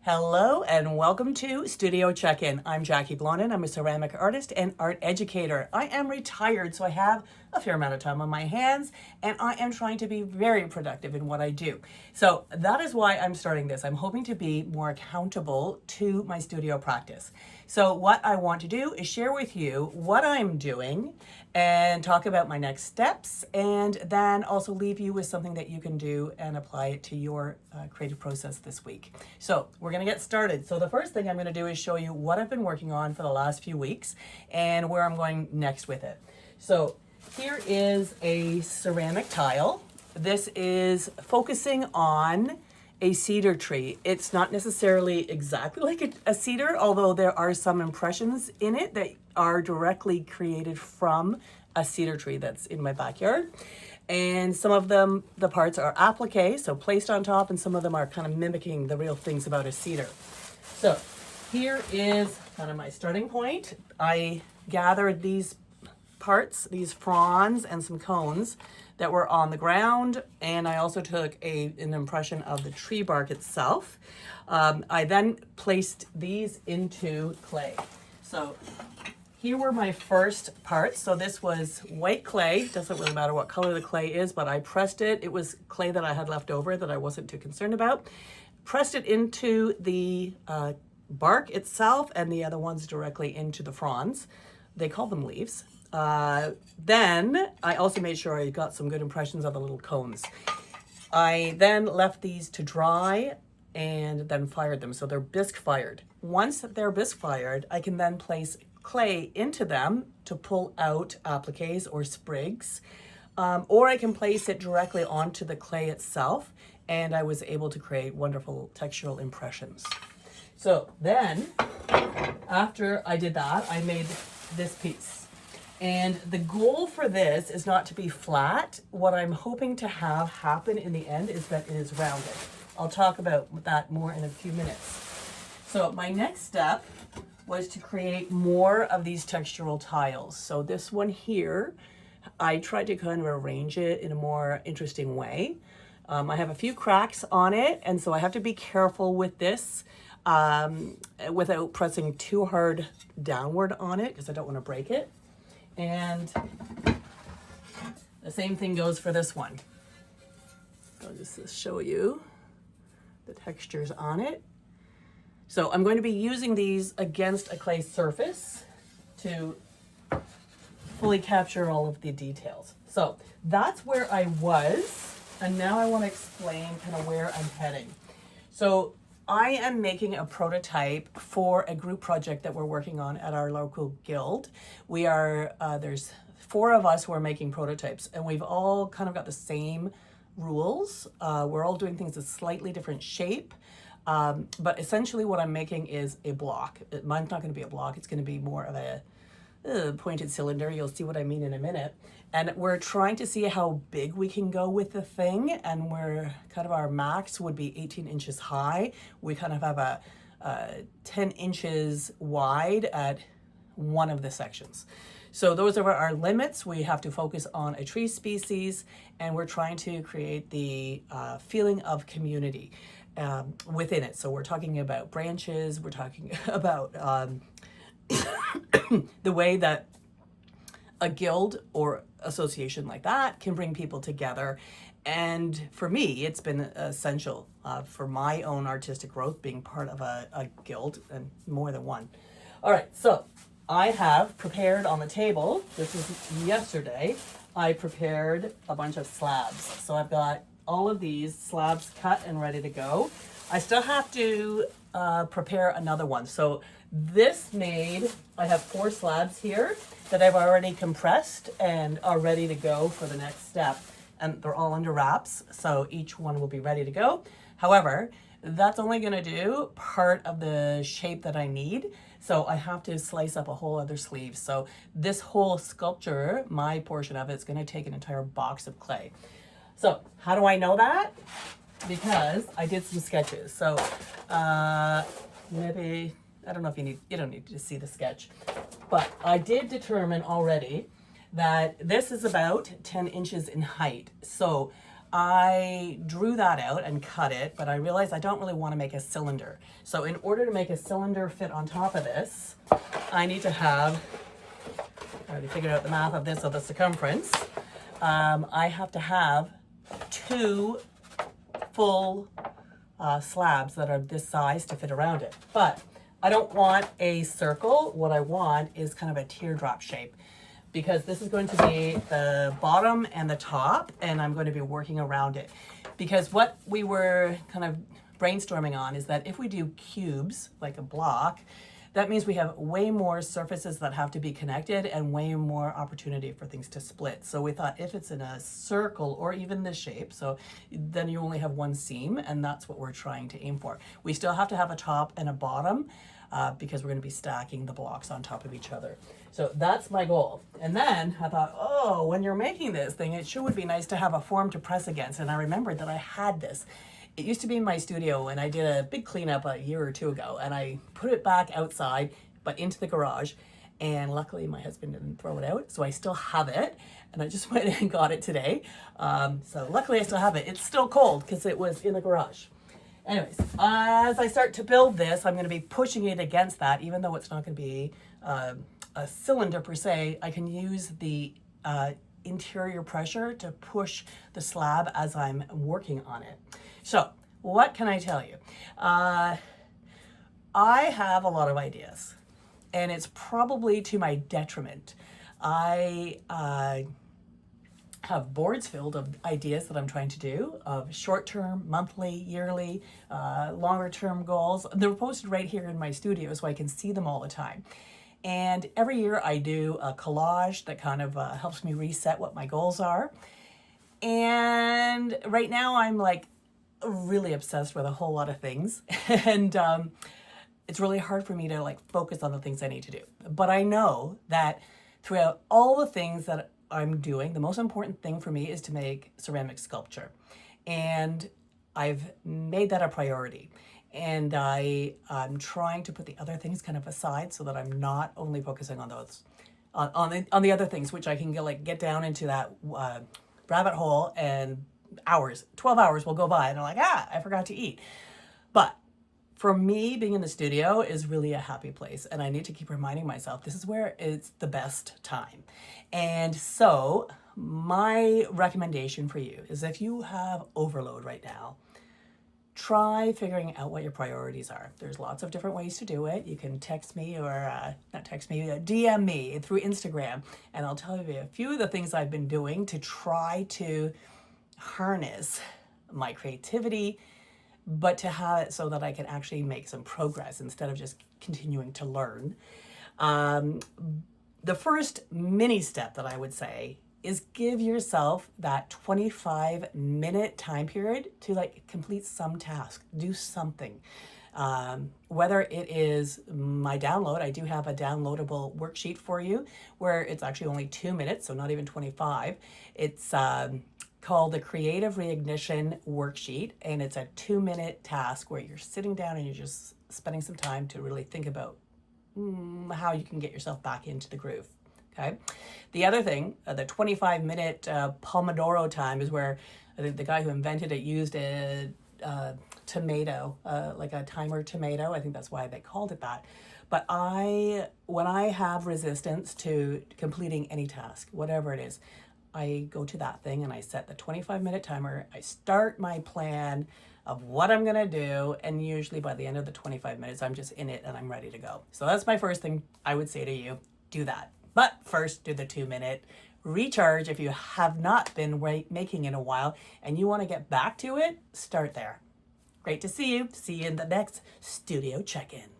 Hello and welcome to Studio Check-In. I'm Jackie Blonin. I'm a ceramic artist and art educator. I am retired, so I have a fair amount of time on my hands, and I am trying to be very productive in what I do. So that is why I'm starting this. I'm hoping to be more accountable to my studio practice. So what I want to do is share with you what I'm doing and talk about my next steps, and then also leave you with something that you can do and apply it to your creative process this week. So we're going to get started. So the first thing I'm going to do is show you what I've been working on for the last few weeks and where I'm going next with it. So here is a ceramic tile. This is focusing on a cedar tree. It's not necessarily exactly like a cedar, although there are some impressions in it that are directly created from a cedar tree that's in my backyard. And some of them, the parts are appliqué, so placed on top, and some of them are kind of mimicking the real things about a cedar. So here is kind of my starting point. I gathered these parts, these fronds and some cones that were on the ground, and I also took an impression of the tree bark itself. I then placed these into clay. So here were my first parts. So this was white clay. Doesn't really matter what color the clay is, but I pressed it. It was clay that I had left over that I wasn't too concerned about. Pressed it into the bark itself, and the other ones directly into the fronds. They call them leaves. Then I also made sure I got some good impressions of the little cones. I then left these to dry and then fired them. So they're bisque fired. Once they're bisque fired, I can then place clay into them to pull out appliques or sprigs, or I can place it directly onto the clay itself, and I was able to create wonderful textural impressions. So then, after I did that, I made this piece. And the goal for this is not to be flat. What I'm hoping to have happen in the end is that it is rounded. I'll talk about that more in a few minutes. So my next step was to create more of these textural tiles. So this one here, I tried to kind of arrange it in a more interesting way. I have a few cracks on it, and so I have to be careful with this without pressing too hard downward on it because I don't want to break it. And the same thing goes for this one. I'll just show you the textures on it. So I'm going to be using these against a clay surface to fully capture all of the details. So that's where I was, and now I want to explain kind of where I'm heading. So I am making a prototype for a group project that we're working on at our local guild. We are, there's 4 of us who are making prototypes, and we've all kind of got the same rules. We're all doing things a slightly different shape. But essentially what I'm making is a block. Mine's not going to be a block. It's going to be more of a pointed cylinder. You'll see what I mean in a minute. And we're trying to see how big we can go with the thing. And we're kind of, our max would be 18 inches high. We kind of have a 10 inches wide at one of the sections. So those are our limits. We have to focus on a tree species, and we're trying to create the feeling of community within it. So we're talking about branches, we're talking about the way that a guild or association like that can bring people together. And for me, it's been essential for my own artistic growth, being part of a guild, and more than one. All right, so I have prepared on the table, this was yesterday, I prepared a bunch of slabs. So I've got all of these slabs cut and ready to go. I still have to prepare another one. So this made, I have 4 slabs here that I've already compressed and are ready to go for the next step. And they're all under wraps, so each one will be ready to go. However, that's only gonna do part of the shape that I need. So I have to slice up a whole other sleeve. So this whole sculpture, my portion of it, is gonna take an entire box of clay. So how do I know that? Because I did some sketches. So maybe, I don't know if you don't need to see the sketch, but I did determine already that this is about 10 inches in height. So I drew that out and cut it, but I realized I don't really want to make a cylinder. So in order to make a cylinder fit on top of this, I need to have, I already figured out the math of this, of the circumference. I have to have 2 full slabs that are this size to fit around it. But I don't want a circle. What I want is kind of a teardrop shape, because this is going to be the bottom and the top, and I'm going to be working around it. Because what we were kind of brainstorming on is that if we do cubes, like a block, that means we have way more surfaces that have to be connected and way more opportunity for things to split. So we thought if it's in a circle or even this shape, so then you only have one seam, and that's what we're trying to aim for. We still have to have a top and a bottom, because we're going to be stacking the blocks on top of each other. So that's my goal. And then I thought, oh, when you're making this thing, it sure would be nice to have a form to press against. And I remembered that I had this. It used to be in my studio, and I did a big cleanup a year or 2 ago, and I put it back outside, but into the garage. And luckily my husband didn't throw it out, so I still have it, and I just went and got it today. So luckily I still have it. It's still cold because it was in the garage. Anyways, as I start to build this, I'm going to be pushing it against that, even though it's not going to be a cylinder per se. I can use the interior pressure to push the slab as I'm working on it. So what can I tell you? I have a lot of ideas, and it's probably to my detriment. I have boards filled of ideas that I'm trying to do, of short-term, monthly, yearly, longer-term goals. They're posted right here in my studio so I can see them all the time. And every year I do a collage that kind of helps me reset what my goals are. And right now I'm like really obsessed with a whole lot of things. And it's really hard for me to like focus on the things I need to do. But I know that throughout all the things that I'm doing, the most important thing for me is to make ceramic sculpture. And I've made that a priority. And I'm trying to put the other things kind of aside so that I'm not only focusing on those, on the other things, which I can get down into that rabbit hole, and 12 hours will go by and I'm like, I forgot to eat. But for me, being in the studio is really a happy place, and I need to keep reminding myself this is where it's the best time. And so my recommendation for you is, if you have overload right now, try figuring out what your priorities are. There's lots of different ways to do it. You can text me, or not text me, DM me through Instagram, and I'll tell you a few of the things I've been doing to try to harness my creativity, but to have it so that I can actually make some progress instead of just continuing to learn. The first mini step that I would say is give yourself that 25-minute time period to complete some task, do something. Whether it is my download, I do have a downloadable worksheet for you where it's actually only 2 minutes, so not even 25. It's called the Creative Reignition Worksheet, and it's a 2-minute task where you're sitting down and you're just spending some time to really think about how you can get yourself back into the groove. Okay. The other thing, the 25-minute Pomodoro time, is where I think the guy who invented it used a tomato, like a timer tomato. I think that's why they called it that. But when I have resistance to completing any task, whatever it is, I go to that thing and I set the 25-minute timer. I start my plan of what I'm going to do. And usually by the end of the 25 minutes, I'm just in it and I'm ready to go. So that's my first thing I would say to you. Do that. But first, do the 2-minute recharge. If you have not been making in a while and you want to get back to it, start there. Great to see you. See you in the next studio check-in.